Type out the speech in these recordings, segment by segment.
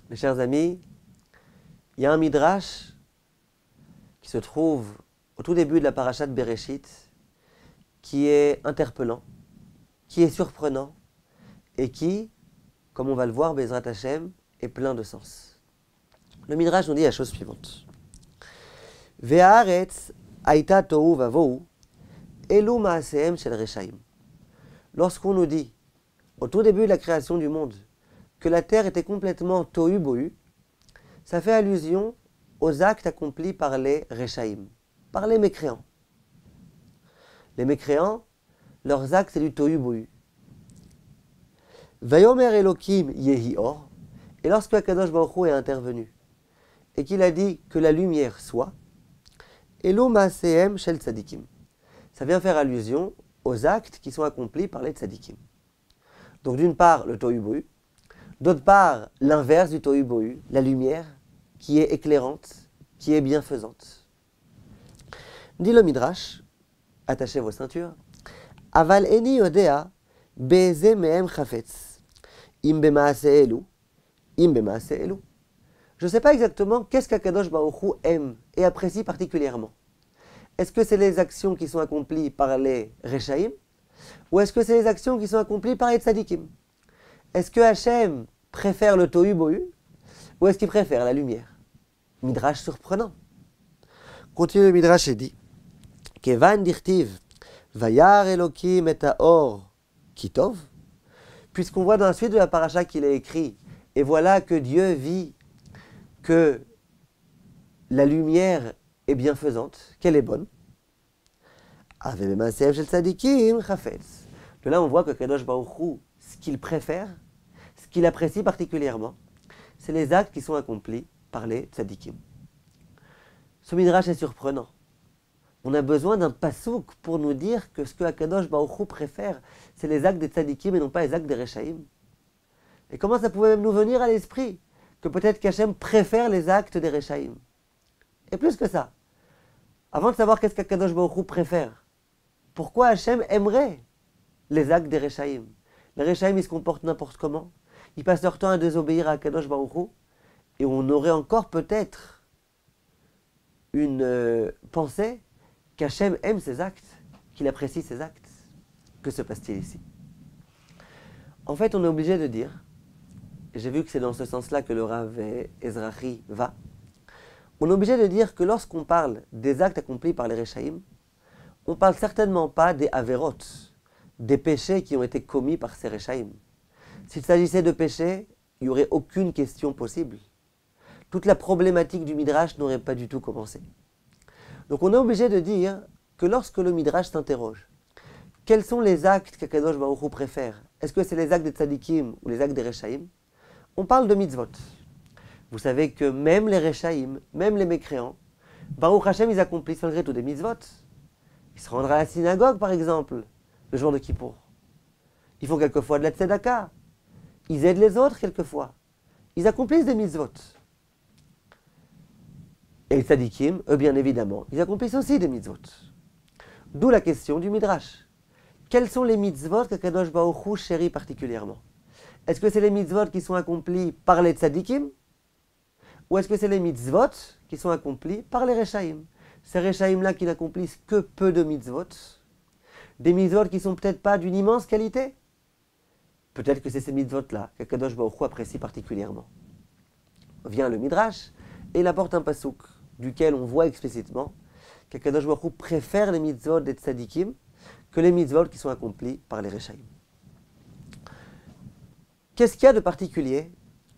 Mes chers amis, il y a un midrash qui se trouve au tout début de la parasha de Bereshit, qui est interpellant, qui est surprenant et qui, comme on va le voir, Bezrat Hashem, est plein de sens. Le midrash nous dit la chose suivante. Ve'haaretz haïta tohu vavohu elu ma'asehem shel reshaim. Lorsqu'on nous dit, au tout début de la création du monde, que la terre était complètement tohu bohu, ça fait allusion aux actes accomplis par les reshaim, par les mécréants. Les mécréants, leurs actes, c'est du tohu bohu. Vayomer Elokim yehi or, et lorsque Akadosh Baruch Hu est intervenu, et qu'il a dit que la lumière soit, Elo Maasehem Shel Tzadikim. Ça vient faire allusion aux actes qui sont accomplis par les Tzadikim. Donc d'une part, le tohu bohu, d'autre part, l'inverse du tohu bohu, la lumière qui est éclairante, qui est bienfaisante. Dit le Midrash, attachez vos ceintures, Aval eni yodea be'eze mehem chafetz, im bemaase elu, im bemaase elu. Je ne sais pas exactement qu'est-ce qu'Akadosh Baruch Hu aime et apprécie particulièrement. Est-ce que c'est les actions qui sont accomplies par les Reshaïm ou est-ce que c'est les actions qui sont accomplies par les Tzadikim? Est-ce que Hachem préfère le tohu bohu ou est-ce qu'il préfère la lumière? Midrash surprenant. Continue le Midrash et dit Kevan dirtiv vayar Elokim et haor kitov, puisqu'on voit dans la suite de la paracha qu'il a écrit, et voilà que Dieu vit que la lumière est bienfaisante, qu'elle est bonne. De là, on voit que Kadosh Baruch Hu, ce qu'il préfère, ce qu'il apprécie particulièrement, c'est les actes qui sont accomplis par les tzadikim. Ce midrash est surprenant. On a besoin d'un pasouk pour nous dire que ce que Kadosh Baruch Hu préfère, c'est les actes des tzadikim et non pas les actes des reshaïm. Et comment ça pouvait même nous venir à l'esprit que peut-être qu'Hachem préfère les actes des reshaïm? Et plus que ça, avant de savoir qu'est-ce qu'Akadosh Baruch Hu préfère, pourquoi Hachem aimerait les actes des reshaïm? Les reshaïm, ils se comportent n'importe comment. Ils passent leur temps à désobéir à Akadosh Baruch Hu. Et on aurait encore peut-être une pensée qu'Hachem aime ces actes, qu'il apprécie ces actes. Que se passe-t-il ici? En fait, on est obligé de dire, et j'ai vu que c'est dans ce sens-là que le Rav Ezrahi va, on est obligé de dire que lorsqu'on parle des actes accomplis par les Reshaïm, on ne parle certainement pas des Averot, des péchés qui ont été commis par ces Reshaïm. S'il s'agissait de péchés, il n'y aurait aucune question possible. Toute la problématique du Midrash n'aurait pas du tout commencé. Donc on est obligé de dire que lorsque le Midrash s'interroge, quels sont les actes qu'Akadosh Baruch Hu préfère? Est-ce que c'est les actes des Tzadikim ou les actes des Reshaïm? On parle de mitzvot. Vous savez que même les Reshaïm, même les mécréants, Baruch Hashem, ils accomplissent malgré tout des mitzvot. Ils se rendent à la synagogue, par exemple, le jour de Kippour. Ils font quelquefois de la tzedaka. Ils aident les autres quelquefois. Ils accomplissent des mitzvot. Et les tzadikim, eux bien évidemment, ils accomplissent aussi des mitzvot. D'où la question du Midrash. Quels sont les mitzvot qu'Akadosh Baruch Hu chérit particulièrement? Est-ce que c'est les mitzvot qui sont accomplis par les tzadikim? Ou est-ce que c'est les mitzvot qui sont accomplis par les reshaïm? Ces reshaïm-là qui n'accomplissent que peu de mitzvot, des mitzvot qui ne sont peut-être pas d'une immense qualité. Peut-être que c'est ces mitzvot-là qu'Akadosh Baruch Hu apprécie particulièrement. Vient le Midrash et il apporte un pasouk duquel on voit explicitement qu'Akadosh Baruch Hu préfère les mitzvot des tzadikim que les mitzvot qui sont accomplis par les reshaïm. Qu'est-ce qu'il y a de particulier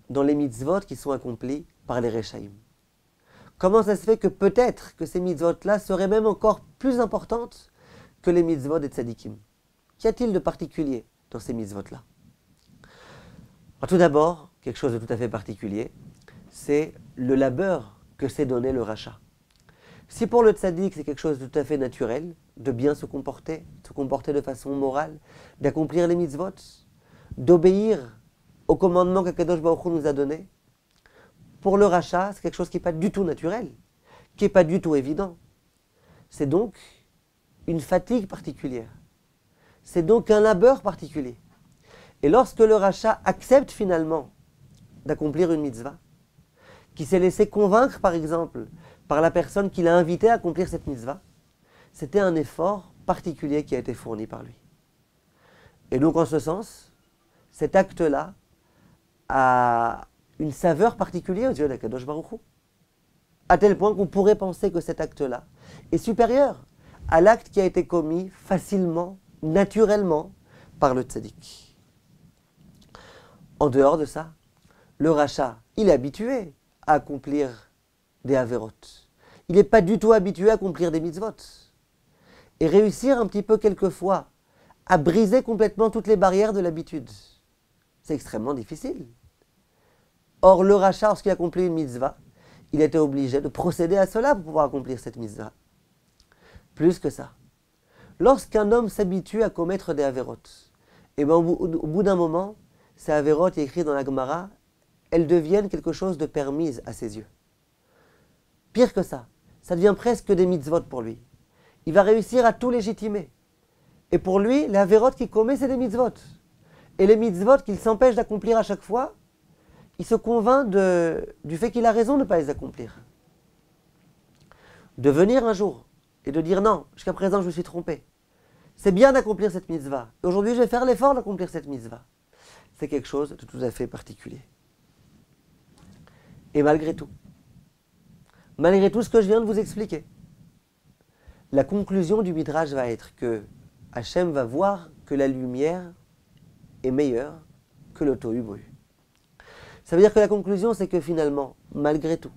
dans les mitzvot qui sont accomplis par les reshaïm? Comment ça se fait que peut-être que ces mitzvot-là seraient même encore plus importantes que les mitzvot des tzadikim? Qu'y a-t-il de particulier dans ces mitzvot-là? Tout d'abord, quelque chose de tout à fait particulier, c'est le labeur que s'est donné le rachat. Si pour le tzaddik c'est quelque chose de tout à fait naturel, de bien se comporter de façon morale, d'accomplir les mitzvot, d'obéir au commandement qu'Akadosh Baruch Hu nous a donné, pour le rachat, c'est quelque chose qui n'est pas du tout naturel, qui n'est pas du tout évident. C'est donc une fatigue particulière. C'est donc un labeur particulier. Et lorsque le rachat accepte finalement d'accomplir une mitzvah, qui s'est laissé convaincre, par exemple, par la personne qui l'a invité à accomplir cette mitzvah, c'était un effort particulier qui a été fourni par lui. Et donc, en ce sens, cet acte-là a une saveur particulière aux yeux d'Akadosh Baruch Hu, à tel point qu'on pourrait penser que cet acte-là est supérieur à l'acte qui a été commis facilement, naturellement, par le tzaddik. En dehors de ça, le rachat, il est habitué à accomplir des averot. Il n'est pas du tout habitué à accomplir des mitzvot. Et réussir un petit peu quelquefois à briser complètement toutes les barrières de l'habitude, c'est extrêmement difficile. Or, le rachat, lorsqu'il accomplit une mitzvah, il était obligé de procéder à cela pour pouvoir accomplir cette mitzvah. Plus que ça, lorsqu'un homme s'habitue à commettre des averot, et bien au bout d'un moment, ces averot, il est écrit dans la Gemara, elles deviennent quelque chose de permis à ses yeux. Pire que ça devient presque des mitzvot pour lui. Il va réussir à tout légitimer. Et pour lui, les averot qu'il commet, c'est des mitzvot. Et les mitzvot qu'il s'empêche d'accomplir à chaque fois, il se convainc du fait qu'il a raison de ne pas les accomplir. De venir un jour et de dire non, jusqu'à présent je me suis trompé. C'est bien d'accomplir cette mitzvah. Aujourd'hui je vais faire l'effort d'accomplir cette mitzvah. C'est quelque chose de tout à fait particulier. Et malgré tout ce que je viens de vous expliquer, la conclusion du Midrash va être que Hachem va voir que la lumière est meilleure que le tohu bohu. Ça veut dire que la conclusion, c'est que finalement, malgré tout,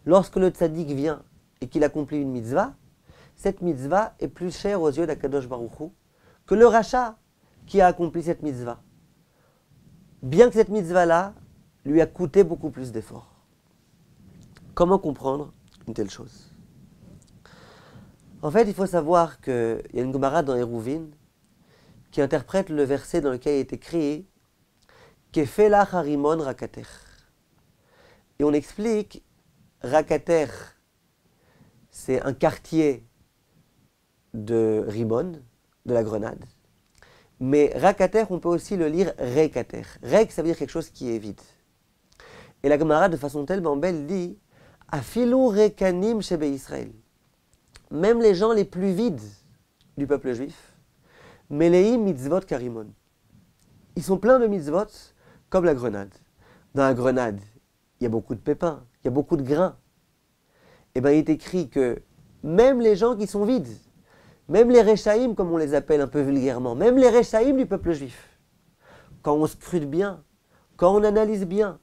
lorsque le tzaddik vient et qu'il accomplit une mitzvah, cette mitzvah est plus chère aux yeux d'Akadosh Baruch Hu que le rachat qui a accompli cette mitzvah. Bien que cette mitzvah-là lui a coûté beaucoup plus d'efforts. Comment comprendre une telle chose? En fait, il faut savoir qu'il y a une Gemara dans Eruvin qui interprète le verset dans lequel il est écrit Kefelach harimon rakater. Et on explique, rakater, c'est un quartier de Rimon, de la grenade. Mais rakater, on peut aussi le lire rekater. Rek, ça veut dire quelque chose qui est vide. Et la Gemara, de façon tellement belle, dit Afilu rekanim shebe Israël. Même les gens les plus vides du peuple juif, meleim mitzvot karimon. Ils sont pleins de mitzvot comme la grenade. Dans la grenade, il y a beaucoup de pépins, il y a beaucoup de grains. Et bien il est écrit que même les gens qui sont vides, même les Réchaïm, comme on les appelle un peu vulgairement, même les Réchaïm du peuple juif, quand on scrute bien, quand on analyse bien,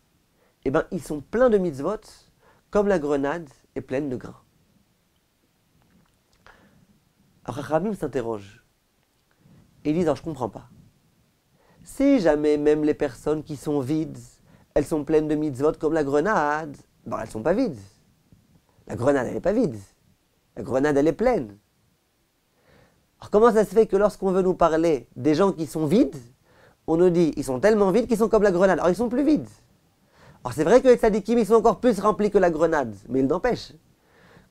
eh ben, ils sont pleins de mitzvot, comme la grenade est pleine de grains. Alors Rabim s'interroge, et ils disent, alors je ne comprends pas. Si jamais même les personnes qui sont vides, elles sont pleines de mitzvot comme la grenade, ben elles ne sont pas vides. La grenade, elle n'est pas vide. La grenade, elle est pleine. Alors comment ça se fait que lorsqu'on veut nous parler des gens qui sont vides, on nous dit ils sont tellement vides qu'ils sont comme la grenade. Alors ils sont plus vides. Alors c'est vrai que les tzadikim, ils sont encore plus remplis que la grenade, mais il n'empêche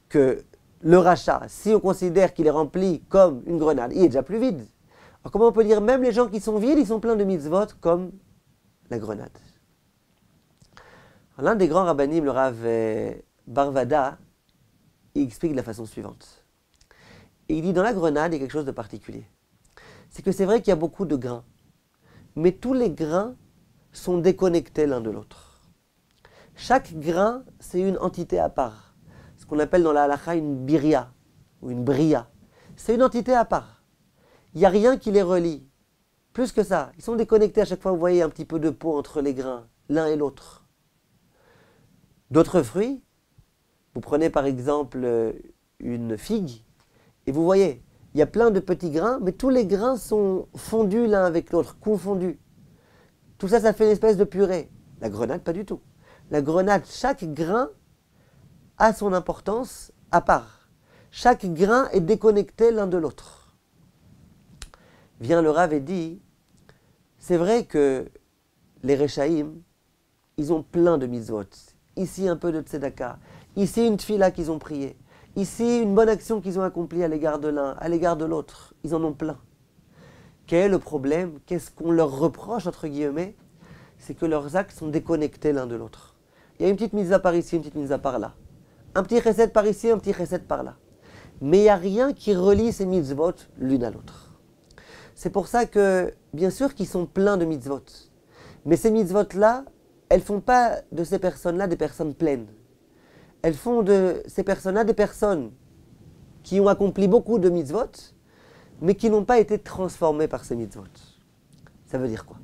que le rachat, si on considère qu'il est rempli comme une grenade, il est déjà plus vide. Alors comment on peut dire même les gens qui sont vides, ils sont pleins de mitzvot comme la grenade? L'un des grands rabbanim, le Rav Barvada, il explique de la façon suivante. Et il dit dans la grenade, il y a quelque chose de particulier. C'est que c'est vrai qu'il y a beaucoup de grains, mais tous les grains sont déconnectés l'un de l'autre. Chaque grain, c'est une entité à part. Ce qu'on appelle dans la halakha une biria ou une bria. C'est une entité à part. Il n'y a rien qui les relie. Plus que ça, ils sont déconnectés à chaque fois, vous voyez un petit peu de peau entre les grains, l'un et l'autre. D'autres fruits, vous prenez par exemple une figue, et vous voyez, il y a plein de petits grains, mais tous les grains sont fondus l'un avec l'autre, confondus. Tout ça, ça fait une espèce de purée. La grenade, pas du tout. La grenade, chaque grain a son importance à part. Chaque grain est déconnecté l'un de l'autre. Vient le Rav et dit, c'est vrai que les Réchaïm, ils ont plein de mitzvot. Ici un peu de tzedaka, ici une tfila qu'ils ont prié, ici une bonne action qu'ils ont accomplie à l'égard de l'un, à l'égard de l'autre. Ils en ont plein. Quel est le problème? Qu'est-ce qu'on leur reproche, entre guillemets? c'est que leurs actes sont déconnectés l'un de l'autre. Il y a une petite mitzvah par ici, une petite mitzvah par là. Un petit chesed par ici, un petit chesed par là. Mais il n'y a rien qui relie ces mitzvot l'une à l'autre. C'est pour ça que, bien sûr qu'ils sont pleins de mitzvot. Mais ces mitzvot-là, elles ne font pas de ces personnes-là des personnes pleines. Elles font de ces personnes-là des personnes qui ont accompli beaucoup de mitzvot, mais qui n'ont pas été transformées par ces mitzvot. Ça veut dire quoi?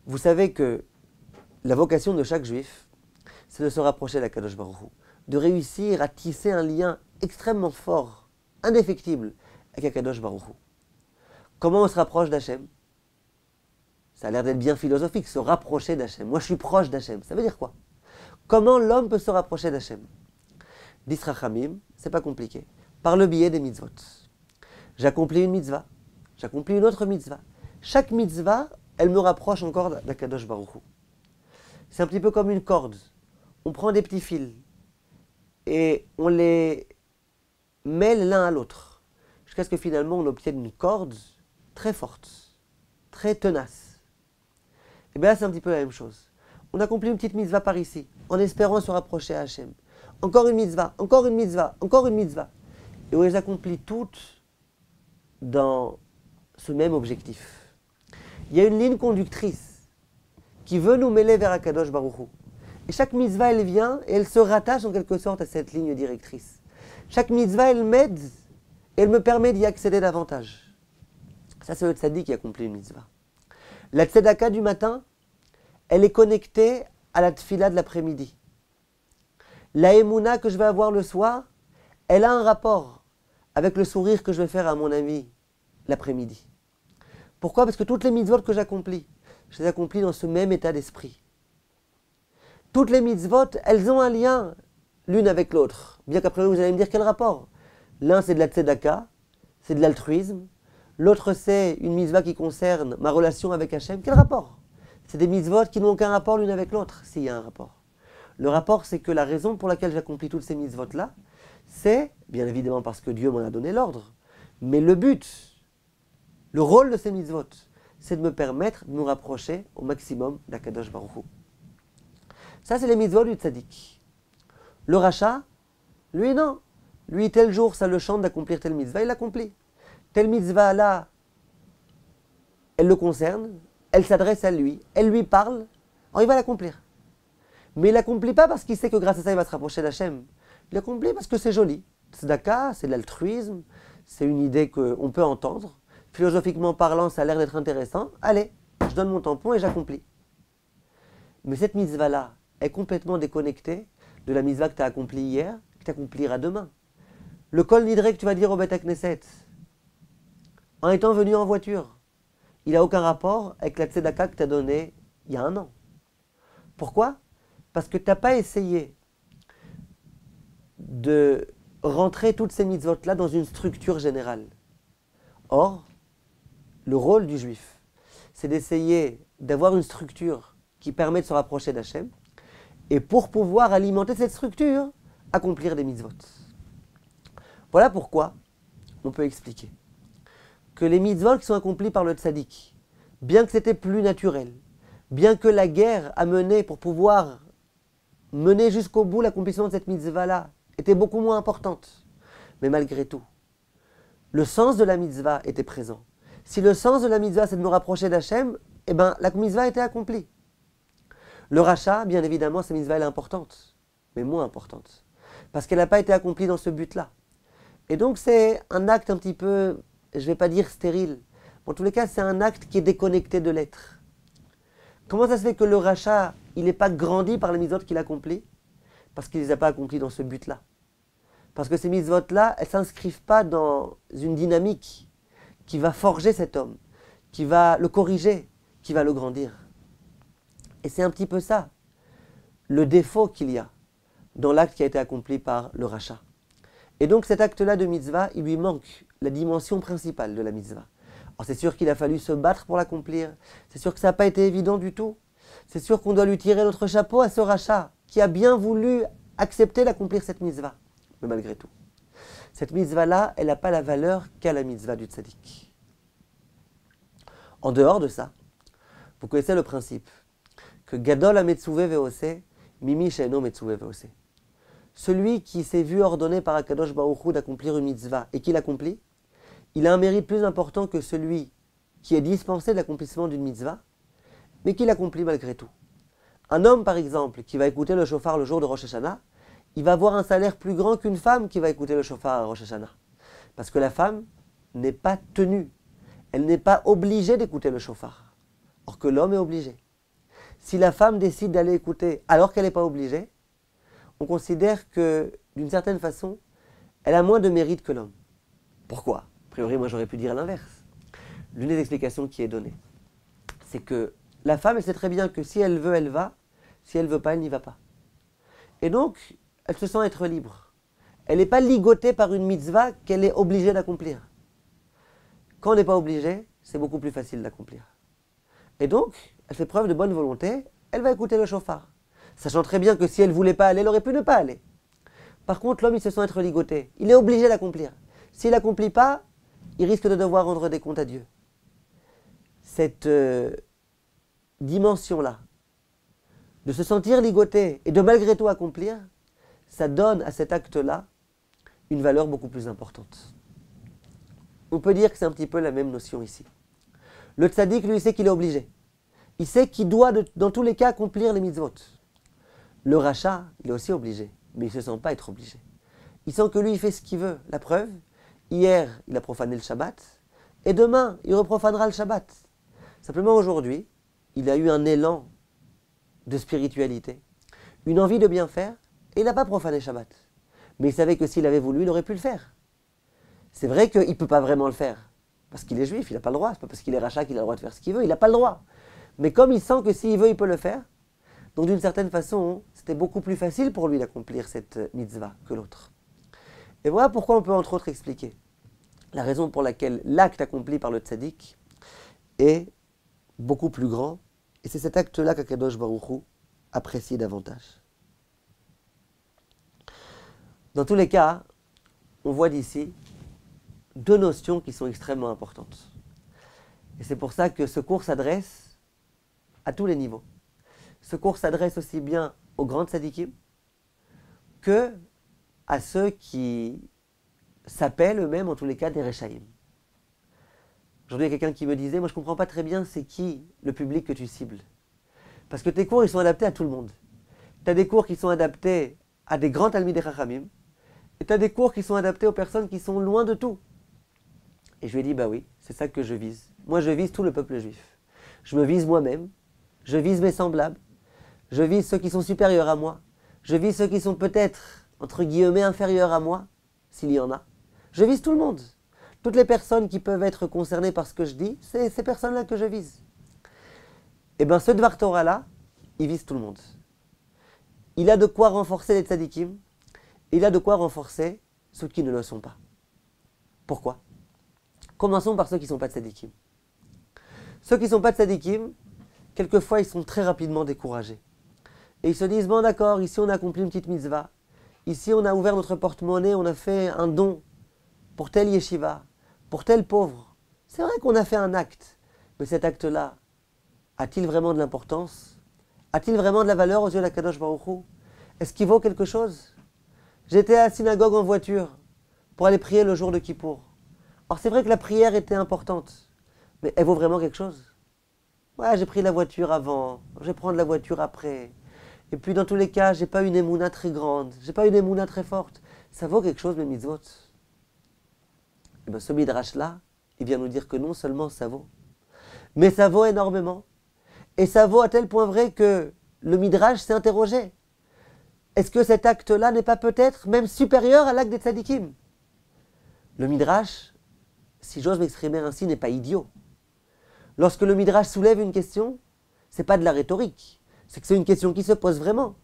Vous savez que la vocation de chaque juif, c'est de se rapprocher d'Akadosh Baruch Hu, de réussir à tisser un lien extrêmement fort, indéfectible, avec Akadosh Baruch Hu. Comment on se rapproche d'Hachem? Ça a l'air d'être bien philosophique, se rapprocher d'Hachem. Moi, je suis proche d'Hachem. Ça veut dire quoi? Comment l'homme peut se rapprocher d'Hachem? Dis Rachamim, c'est pas compliqué. Par le biais des mitzvot. J'accomplis une mitzvah, j'accomplis une autre mitzvah. Chaque mitzvah, elle me rapproche encore d'Akadosh Baruch Hu. C'est un petit peu comme une corde. On prend des petits fils et on les mêle l'un à l'autre, jusqu'à ce que finalement on obtienne une corde très forte, très tenace. Et bien là, c'est un petit peu la même chose. On accomplit une petite mitzvah par ici, en espérant se rapprocher à Hachem. Encore une mitzvah, encore une mitzvah, encore une mitzvah. Et on les accomplit toutes dans ce même objectif. Il y a une ligne conductrice qui veut nous mêler vers Akadosh Baruch Hu. Et chaque mitzvah, elle vient et elle se rattache en quelque sorte à cette ligne directrice. Chaque mitzvah, elle m'aide et elle me permet d'y accéder davantage. Ça, c'est le tzaddik qui accomplit une mitzvah. La tzedaka du matin, elle est connectée à la tfila de l'après-midi. La émouna que je vais avoir le soir, elle a un rapport avec le sourire que je vais faire à mon ami l'après-midi. Pourquoi? Parce que toutes les mitzvot que j'accomplis, je les accomplis dans ce même état d'esprit. Toutes les mitzvot, elles ont un lien l'une avec l'autre. Bien qu'après vous allez me dire quel rapport. L'un c'est de la tzedaka, c'est de l'altruisme. L'autre c'est une mitzvah qui concerne ma relation avec Hachem. Quel rapport? C'est des mitzvot qui n'ont aucun rapport l'une avec l'autre, s'il y a un rapport. Le rapport, c'est que la raison pour laquelle j'accomplis toutes ces mitzvot-là, c'est, bien évidemment parce que Dieu m'en a donné l'ordre, mais le but, le rôle de ces mitzvot, c'est de me permettre de nous rapprocher au maximum d'Akadosh Baruch Hu. Ça, c'est les mitzvot du tzaddik. Le rachat, lui, non. Lui, tel jour, ça le chante d'accomplir telle mitzvah, il l'accomplit. Telle mitzvah-là, elle le concerne, elle s'adresse à lui, elle lui parle, alors il va l'accomplir. Mais il l'accomplit pas parce qu'il sait que grâce à ça, il va se rapprocher d'Hachem. Il l'accomplit parce que c'est joli. Tzedaka, c'est de l'altruisme, c'est une idée qu'on peut entendre. Philosophiquement parlant, ça a l'air d'être intéressant. Allez, je donne mon tampon et j'accomplis. Mais cette mitzvah-là est complètement déconnectée de la mitzvah que tu as accomplie hier, que tu accompliras demain. Le kol nidre que tu vas dire au Beth Knesset, en étant venu en voiture, il n'a aucun rapport avec la tzedaka que tu as donnée il y a un an. Pourquoi? Parce que tu n'as pas essayé de rentrer toutes ces mitzvot-là dans une structure générale. Or, le rôle du juif, c'est d'essayer d'avoir une structure qui permet de se rapprocher d'Hachem, et pour pouvoir alimenter cette structure, accomplir des mitzvot. Voilà pourquoi on peut expliquer que les mitzvot qui sont accomplis par le tzaddik, bien que c'était plus naturel, bien que la guerre a mené pour pouvoir mener jusqu'au bout l'accomplissement de cette mitzvah-là était beaucoup moins importante, mais malgré tout, le sens de la mitzvah était présent. Si le sens de la mitzvah c'est de me rapprocher d'Hachem, eh bien la mitzvah était accomplie. Le rachat, bien évidemment, cette mitzvah elle est importante, mais moins importante, parce qu'elle n'a pas été accomplie dans ce but-là. Et donc c'est un acte un petit peu, je ne vais pas dire stérile, en tous les cas c'est un acte qui est déconnecté de l'être. Comment ça se fait que le rachat, il n'est pas grandi par les mitzvot qu'il accomplit? Parce qu'il ne les a pas accomplis dans ce but-là. Parce que ces mitzvot-là, elles ne s'inscrivent pas dans une dynamique qui va forger cet homme, qui va le corriger, qui va le grandir. Et c'est un petit peu ça, le défaut qu'il y a dans l'acte qui a été accompli par le rachat. Et donc cet acte-là de mitzvah, il lui manque la dimension principale de la mitzvah. Alors c'est sûr qu'il a fallu se battre pour l'accomplir, c'est sûr que ça n'a pas été évident du tout, c'est sûr qu'on doit lui tirer notre chapeau à ce rachat qui a bien voulu accepter d'accomplir cette mitzvah. Mais malgré tout, cette mitzvah-là, elle n'a pas la valeur qu'a la mitzvah du tzaddik. En dehors de ça, Vous connaissez le principe que Gadol ha-Metzuvé ve'oseh, Mimi she'eno Metzuvé ve'oseh. Celui qui s'est vu ordonné par Akadosh Baruch Hu d'accomplir une mitzvah et qui l'accomplit, il a un mérite plus important que celui qui est dispensé de l'accomplissement d'une mitzvah, mais qui l'accomplit malgré tout. Un homme, par exemple, qui va écouter le shofar le jour de Rosh Hashanah, il va avoir un salaire plus grand qu'une femme qui va écouter le shofar à Rosh Hashanah. Parce que la femme n'est pas tenue, elle n'est pas obligée d'écouter le shofar, or que l'homme est obligé. Si la femme décide d'aller écouter alors qu'elle n'est pas obligée, on considère que, d'une certaine façon, elle a moins de mérite que l'homme. Pourquoi? A priori, moi j'aurais pu dire l'inverse. L'une des explications qui est donnée, c'est que la femme, elle sait très bien que si elle veut, elle va. Si elle ne veut pas, elle n'y va pas. Et donc, elle se sent être libre. Elle n'est pas ligotée par une mitzvah qu'elle est obligée d'accomplir. Quand on n'est pas obligé, c'est beaucoup plus facile d'accomplir. Et donc, elle fait preuve de bonne volonté, elle va écouter le shofar. Sachant très bien que si elle ne voulait pas aller, elle aurait pu ne pas aller. Par contre, l'homme, il se sent être ligoté. Il est obligé d'accomplir. S'il n'accomplit pas, il risque de devoir rendre des comptes à Dieu. Cette dimension-là, de se sentir ligoté et de malgré tout accomplir, ça donne à cet acte-là une valeur beaucoup plus importante. On peut dire que c'est un petit peu la même notion ici. Le tzaddik, lui, il sait qu'il est obligé. Il sait qu'il doit, dans tous les cas, accomplir les mitzvot. Le rachat, il est aussi obligé, mais il ne se sent pas être obligé. Il sent que lui, il fait ce qu'il veut. La preuve, hier, il a profané le Shabbat, et demain, il reprofanera le Shabbat. Simplement aujourd'hui, il a eu un élan de spiritualité, une envie de bien faire, et il n'a pas profané Shabbat. Mais il savait que s'il avait voulu, il aurait pu le faire. C'est vrai qu'il ne peut pas vraiment le faire, parce qu'il est juif, il n'a pas le droit. C'est pas parce qu'il est rachat qu'il a le droit de faire ce qu'il veut, il n'a pas le droit. Mais comme il sent que s'il veut, il peut le faire, donc d'une certaine façon, c'était beaucoup plus facile pour lui d'accomplir cette mitzvah que l'autre. Et voilà pourquoi on peut entre autres expliquer la raison pour laquelle l'acte accompli par le tzaddik est beaucoup plus grand, et c'est cet acte-là qu'Akadosh Baruch Hu apprécie davantage. Dans tous les cas, on voit d'ici deux notions qui sont extrêmement importantes. Et c'est pour ça que ce cours s'adresse à tous les niveaux. Ce cours s'adresse aussi bien aux grands tzadikim que à ceux qui s'appellent eux-mêmes, en tous les cas, des Rechaïm. Aujourd'hui, il y a quelqu'un qui me disait, moi je ne comprends pas très bien c'est qui le public que tu cibles. Parce que tes cours, ils sont adaptés à tout le monde. Tu as des cours qui sont adaptés à des grands Talmidei Chachamim, et tu as des cours qui sont adaptés aux personnes qui sont loin de tout. Et je lui ai dit, bah oui, c'est ça que je vise. Moi, je vise tout le peuple juif. Je me vise moi-même, je vise mes semblables, je vise ceux qui sont supérieurs à moi, je vise ceux qui sont peut-être, entre guillemets, inférieurs à moi, s'il y en a. Je vise tout le monde. Toutes les personnes qui peuvent être concernées par ce que je dis, c'est ces personnes-là que je vise. Et bien, ce Dvar Torah-là, il vise tout le monde. Il a de quoi renforcer les tzadikim, et il a de quoi renforcer ceux qui ne le sont pas. Pourquoi? Commençons par ceux qui ne sont pas tzadikim. Ceux qui ne sont pas tzadikim, quelquefois, ils sont très rapidement découragés. Et ils se disent, bon d'accord, ici on a accompli une petite mitzvah, ici on a ouvert notre porte-monnaie, on a fait un don pour tel yeshiva, pour tel pauvre. C'est vrai qu'on a fait un acte, mais cet acte-là, a-t-il vraiment de l'importance? A-t-il vraiment de la valeur aux yeux d'Akadosh Baruch Hu? Est-ce qu'il vaut quelque chose? J'étais à la synagogue en voiture pour aller prier le jour de Kippour. Alors c'est vrai que la prière était importante, mais elle vaut vraiment quelque chose? Ouais, j'ai pris la voiture avant, je vais prendre la voiture après. Et puis dans tous les cas, j'ai pas une émouna très grande, j'ai pas une émouna très forte. Ça vaut quelque chose, mes mitzvot? Et bien ce midrash-là, il vient nous dire que non seulement ça vaut, mais ça vaut énormément. Et ça vaut à tel point vrai que le midrash s'est interrogé. Est-ce que cet acte-là n'est pas peut-être même supérieur à l'acte des tzadikim? Le midrash, si j'ose m'exprimer ainsi, n'est pas idiot. Lorsque le midrash soulève une question, c'est pas de la rhétorique, c'est que c'est une question qui se pose vraiment.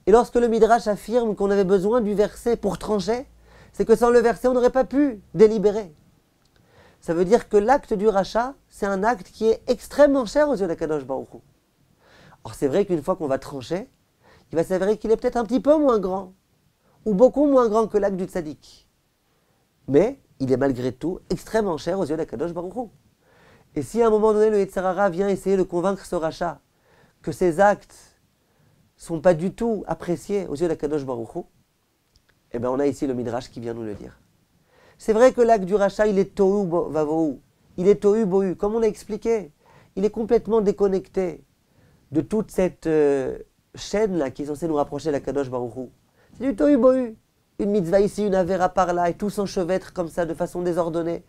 Et lorsque le midrash affirme qu'on avait besoin du verset pour trancher, c'est que sans le verset, on n'aurait pas pu délibérer. Ça veut dire que l'acte du rachat, c'est un acte qui est extrêmement cher aux yeux d'Akadosh Baruch Hu. Or c'est vrai qu'une fois qu'on va trancher, il va s'avérer qu'il est peut-être un petit peu moins grand, ou beaucoup moins grand que l'acte du tzaddik. Mais il est malgré tout extrêmement cher aux yeux d'Akadosh Baruch Hu. Et si à un moment donné, le Yetzer Hara vient essayer de convaincre ce rachat que ses actes ne sont pas du tout appréciés aux yeux d'Akadosh Baruch Hu, eh bien on a ici le Midrash qui vient nous le dire. C'est vrai que l'acte du rachat, il est tohu vavohu, il est tohu bohu, comme on a expliqué. Il est complètement déconnecté de toute cette chaîne-là qui est censée nous rapprocher d'Akadosh Baruch Hu. C'est du tohu bohu. Une mitzvah ici, une avéra par là, et tout s'enchevêtre comme ça, de façon désordonnée.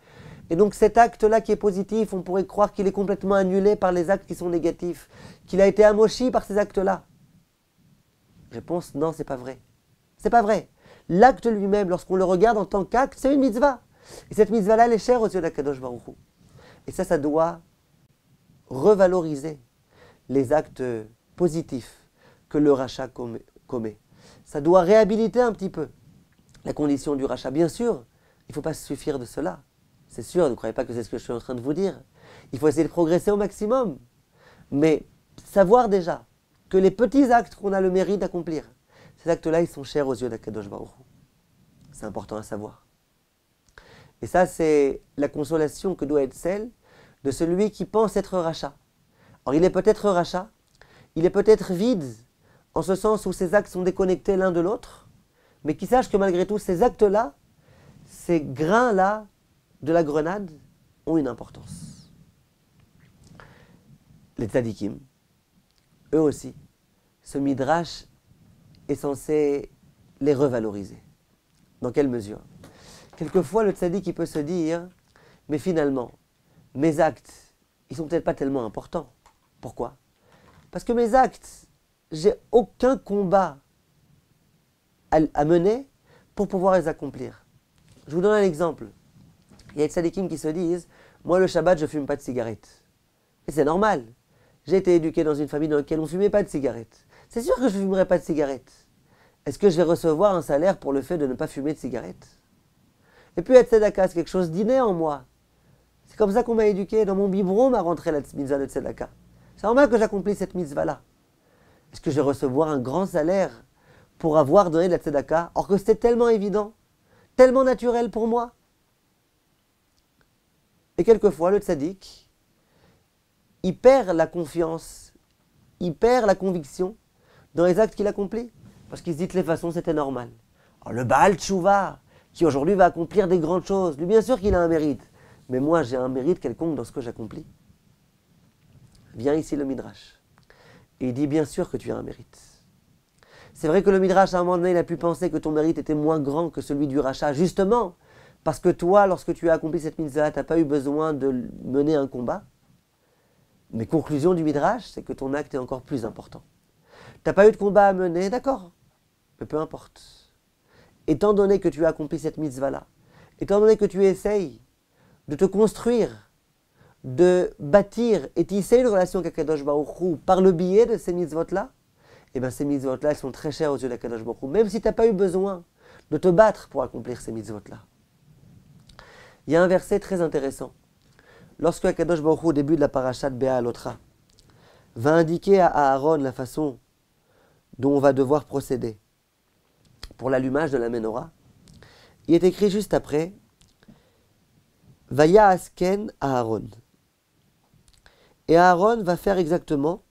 Et donc cet acte-là qui est positif, on pourrait croire qu'il est complètement annulé par les actes qui sont négatifs, qu'il a été amochi par ces actes-là. Réponse, non, c'est pas vrai. C'est pas vrai. L'acte lui-même, lorsqu'on le regarde en tant qu'acte, c'est une mitzvah. Et cette mitzvah-là, elle est chère aux yeux d'Akadosh Baruch Hu. Et ça doit revaloriser les actes positifs que le rachat commet. Ça doit réhabiliter un petit peu la condition du rachat. Bien sûr, il ne faut pas se suffire de cela. C'est sûr, ne croyez pas que c'est ce que je suis en train de vous dire. Il faut essayer de progresser au maximum. Mais savoir déjà que les petits actes qu'on a le mérite d'accomplir, ces actes-là, ils sont chers aux yeux d'Akadosh Baruch Hu. C'est important à savoir. Et ça, c'est la consolation que doit être celle de celui qui pense être rachat. Alors, il est peut-être rachat, il est peut-être vide, en ce sens où ces actes sont déconnectés l'un de l'autre, mais qu'il sache que malgré tout, ces actes-là, ces grains-là de la grenade, ont une importance. Les tzadikim, eux aussi, ce midrash est censé les revaloriser. Dans quelle mesure? Quelquefois, le tzadik, il peut se dire, mais finalement, mes actes, ils sont peut-être pas tellement importants. Pourquoi? Parce que mes actes, j'ai aucun combat à mener pour pouvoir les accomplir. Je vous donne un exemple. Il y a des tzadikim qui se disent, moi le Shabbat, je ne fume pas de cigarette. Et c'est normal. J'ai été éduqué dans une famille dans laquelle on ne fumait pas de cigarette. C'est sûr que je ne fumerai pas de cigarette. Est-ce que je vais recevoir un salaire pour le fait de ne pas fumer de cigarette? Et puis, être tzedaka, c'est quelque chose d'inné en moi. C'est comme ça qu'on m'a éduqué. Dans mon biberon, on m'a rentré la mitzvah de tzedaka. C'est normal que j'accomplisse cette mitzvah-là. Est-ce que je vais recevoir un grand salaire pour avoir donné de la tzedaka, or que c'était tellement évident, tellement naturel pour moi? Et quelquefois, le tzadik, il perd la confiance, il perd la conviction dans les actes qu'il accomplit. Parce qu'il se dit de toutes les façons, c'était normal. Alors, le Baal Tchouva, qui aujourd'hui va accomplir des grandes choses, lui, bien sûr qu'il a un mérite. Mais moi, j'ai un mérite quelconque dans ce que j'accomplis. Vient ici le Midrash. Et il dit bien sûr que tu as un mérite. C'est vrai que le Midrash, à un moment donné, il a pu penser que ton mérite était moins grand que celui du rachat, justement, parce que toi, lorsque tu as accompli cette mitzvah, tu n'as pas eu besoin de mener un combat. Mais conclusion du Midrash, c'est que ton acte est encore plus important. Tu n'as pas eu de combat à mener, d'accord, mais peu importe. Étant donné que tu as accompli cette mitzvah-là, étant donné que tu essayes de te construire, de bâtir et tisser une relation avec Akadosh Baruch Hu par le biais de ces mitzvot-là, eh bien ces mitzvot-là, elles sont très chères aux yeux d'Akadosh Baruch Hu, même si tu n'as pas eu besoin de te battre pour accomplir ces mitzvot-là. Il y a un verset très intéressant. Lorsque Akadosh Baruch Hu, au début de la parashat Béa Alotra, va indiquer à Aaron la façon dont on va devoir procéder pour l'allumage de la menorah, il est écrit juste après Vaya asken Aaron. Et Aaron va faire exactement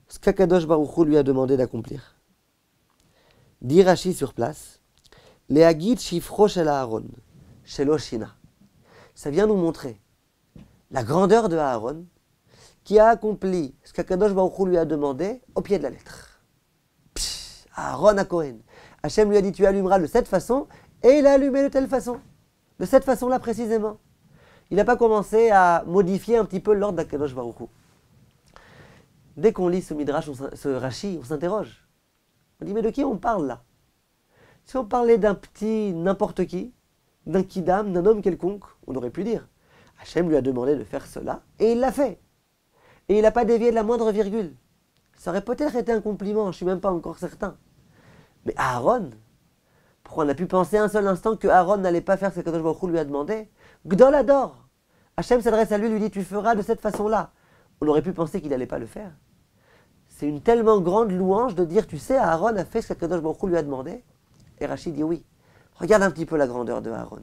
ce qu'Akadosh Baruch Hu lui a demandé d'accomplir. Dit Rashi sur place, Leagid shifro shel Aaron, shelo shina. Ça vient nous montrer la grandeur de Aaron qui a accompli ce qu'Akadosh Baruch Hu lui a demandé au pied de la lettre. Aaron à Cohen. Hachem lui a dit tu allumeras de cette façon et il a allumé de telle façon. De cette façon-là précisément. Il n'a pas commencé à modifier un petit peu l'ordre d'Akadosh Baruch Hu. Dès qu'on lit ce Midrash, ce Rashi, on s'interroge. On dit mais de qui on parle là? Si on parlait d'un petit n'importe qui, d'un kidam, d'un homme quelconque, on aurait pu dire Hachem lui a demandé de faire cela et il l'a fait. Et il n'a pas dévié de la moindre virgule. Ça aurait peut-être été un compliment, je ne suis même pas encore certain. Mais Aaron, pourquoi on a pu penser un seul instant que Aaron n'allait pas faire ce que Kadosh Baruch Hu lui a demandé? Gdol adore. Hachem s'adresse à lui, lui dit tu feras de cette façon-là. On aurait pu penser qu'il n'allait pas le faire. C'est une tellement grande louange de dire tu sais, Aaron a fait ce que Kadosh Baruch Hu lui a demandé. Et Rachid dit oui. Regarde un petit peu la grandeur de Aaron.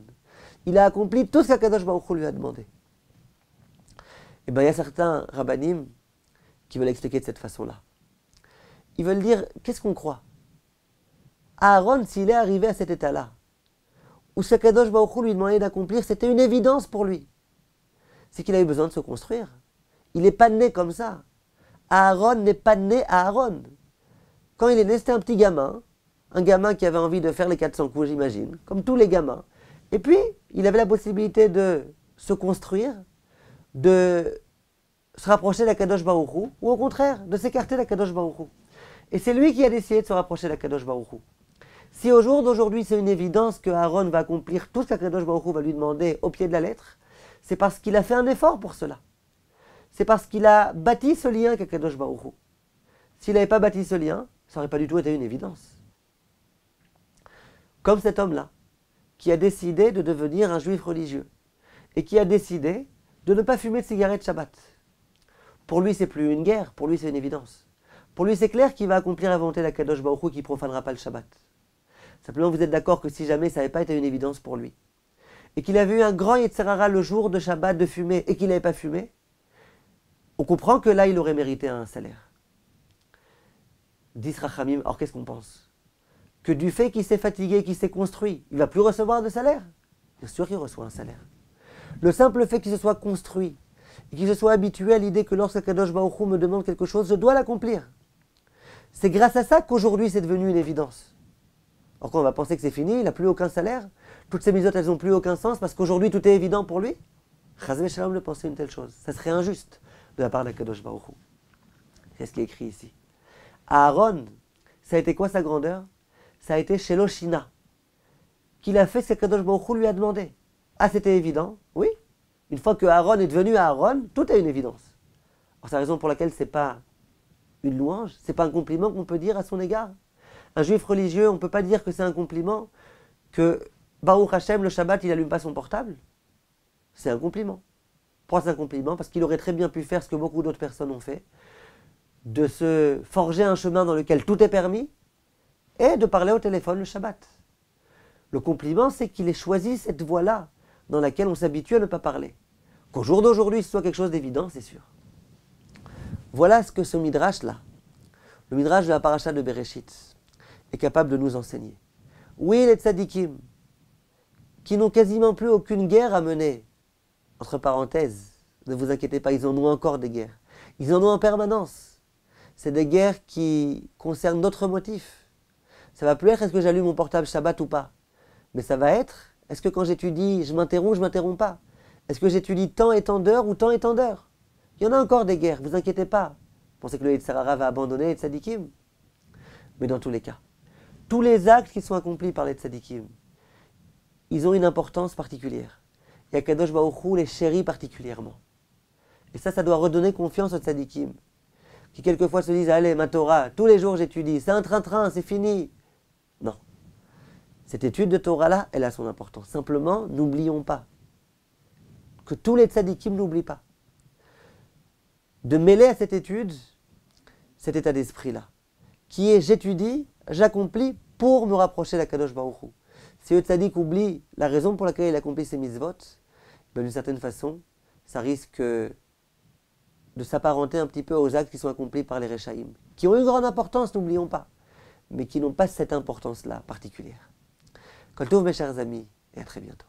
Il a accompli tout ce que Kadosh Baruch Hu lui a demandé. Eh bien, il y a certains rabbanim qui veulent expliquer de cette façon-là. Ils veulent dire, qu'est-ce qu'on croit? Aaron, s'il est arrivé à cet état-là, où ce qu'Akadosh Baruch Hu lui demandait d'accomplir, c'était une évidence pour lui. C'est qu'il a eu besoin de se construire. Il n'est pas né comme ça. Aaron n'est pas né Aaron. Quand il est né, c'était un petit gamin. Un gamin qui avait envie de faire les 400 coups, j'imagine, comme tous les gamins. Et puis, il avait la possibilité de se construire, de se rapprocher d'Akadosh Baruch Hu, ou au contraire, de s'écarter d'Akadosh Baruch Hu. Et c'est lui qui a décidé de se rapprocher d'Akadosh Baruch Hu. Si au jour d'aujourd'hui, c'est une évidence que Aaron va accomplir tout ce qu'Akadosh Baruch Hu va lui demander au pied de la lettre, c'est parce qu'il a fait un effort pour cela. C'est parce qu'il a bâti ce lien avec Akadosh Baruch Hu. S'il n'avait pas bâti ce lien, ça n'aurait pas du tout été une évidence. Comme cet homme-là, qui a décidé de devenir un juif religieux, et qui a décidé de ne pas fumer de cigarette Shabbat. Pour lui, c'est plus une guerre, pour lui, c'est une évidence. Pour lui, c'est clair qu'il va accomplir la volonté d'Akadosh Baruch Hu qui ne profanera pas le Shabbat. Simplement, vous êtes d'accord que si jamais ça n'avait pas été une évidence pour lui, et qu'il avait eu un grand Yetzer Hara le jour de Shabbat de fumer, et qu'il n'avait pas fumé, on comprend que là, il aurait mérité un salaire. Dis Rachamim, alors qu'est-ce qu'on pense? Que du fait qu'il s'est fatigué, qu'il s'est construit, il ne va plus recevoir de salaire? Bien sûr qu'il reçoit un salaire. Le simple fait qu'il se soit construit, et qu'il se soit habitué à l'idée que lorsque Kadosh Baruch Hu me demande quelque chose, je dois l'accomplir. C'est grâce à ça qu'aujourd'hui c'est devenu une évidence. Alors qu'on va penser que c'est fini, il n'a plus aucun salaire, toutes ces misotes elles n'ont plus aucun sens parce qu'aujourd'hui tout est évident pour lui. Chazvé Shalom de penser une telle chose, ça serait injuste de la part d'Akadosh Baruch Hu. C'est ce qui est écrit ici. Aaron, ça a été quoi sa grandeur? Ça a été Sheloshina, qu'il a fait ce qu'Akadosh Baruch Hu lui a demandé. Ah, c'était évident? Oui. Une fois que Aaron est devenu Aaron, tout est une évidence. Alors c'est la raison pour laquelle c'est pas une louange, c'est pas un compliment qu'on peut dire à son égard. Un juif religieux, on ne peut pas dire que c'est un compliment que Baruch Hashem, le Shabbat, il n'allume pas son portable. C'est un compliment. Pourquoi c'est un compliment? Parce qu'il aurait très bien pu faire ce que beaucoup d'autres personnes ont fait, de se forger un chemin dans lequel tout est permis et de parler au téléphone le Shabbat. Le compliment, c'est qu'il ait choisi cette voie-là dans laquelle on s'habitue à ne pas parler. Qu'au jour d'aujourd'hui, ce soit quelque chose d'évident, c'est sûr. Voilà ce que ce midrash-là, le midrash de la paracha de Bereshit, est capable de nous enseigner. Oui, les tzadikim, qui n'ont quasiment plus aucune guerre à mener, entre parenthèses, ne vous inquiétez pas, ils en ont encore des guerres. Ils en ont en permanence. C'est des guerres qui concernent d'autres motifs. Ça va plus être est-ce que j'allume mon portable Shabbat ou pas, mais ça va être est-ce que quand j'étudie, je m'interromps ou je ne m'interromps pas? Est-ce que j'étudie tant et tant d'heures ou tant et tant d'heures? Il y en a encore des guerres, vous inquiétez pas. Vous pensez que le Yetzer Hara va abandonner les tzadikim? Mais dans tous les cas, tous les actes qui sont accomplis par les tzadikim, ils ont une importance particulière. Et Akadosh Baruch Hu les chérit particulièrement. Et ça doit redonner confiance aux tzadikim, qui quelquefois se disent, allez, ma Torah, tous les jours j'étudie, c'est un train-train, c'est fini. Non. Cette étude de Torah-là, elle a son importance. Simplement, n'oublions pas que tous les tzadikim n'oublient pas de mêler à cette étude cet état d'esprit-là, qui est j'étudie, j'accomplis pour me rapprocher d'Akadosh Baruch Hu. Si le tzadik oublie la raison pour laquelle il accomplit ses mitzvot, ben d'une certaine façon, ça risque de s'apparenter un petit peu aux actes qui sont accomplis par les Rechaïm, qui ont une grande importance, n'oublions pas, mais qui n'ont pas cette importance-là particulière. Kol tov mes chers amis, et à très bientôt.